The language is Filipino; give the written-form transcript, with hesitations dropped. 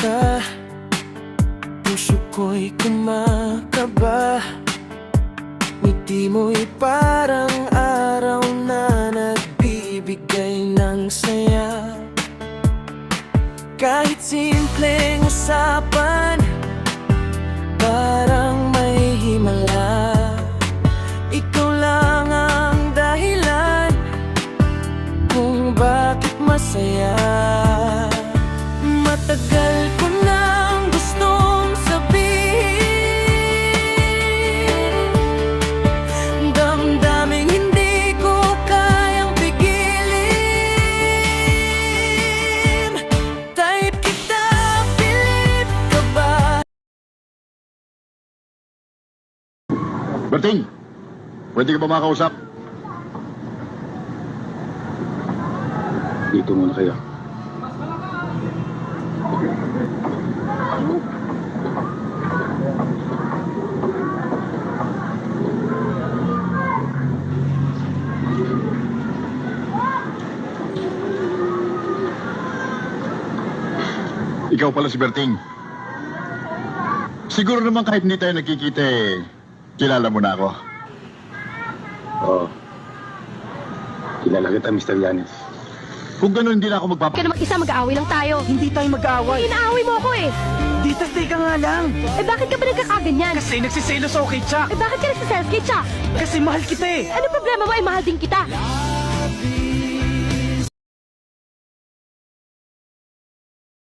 ka, puso ko'y kumakaba. Ngiti mo'y parang araw na nagbibigay ng saya. Kahit simpleng usapan, parang may himala. Ikaw lang ang dahilan kung bakit masaya. Matagal ko nang gustong sabihin, damdaming hindi ko kayang pigilin. Type kita, pilit ka ba? Berting, pwede ka ba makausap? Dito muna kayo. Ikaw pala si Berting. Siguro naman kahit hindi tayo nagkikita kilala mo na ako. Oo. Kilala kita, Mr. Yanis. Kung gano'n, hindi na ako Ka na mag-isa, mag-aaway lang tayo. Hindi tayo mag-aaway. Inaaway mo ako eh. Dito, stay ka nga lang. Eh bakit ka ba nagkakaganyan? Kasi nagsiselos ako kay Chuck. Eh bakit ka nagsiself kay Chuck? Kasi mahal kita eh. Ano problema mo? Eh mahal din kita.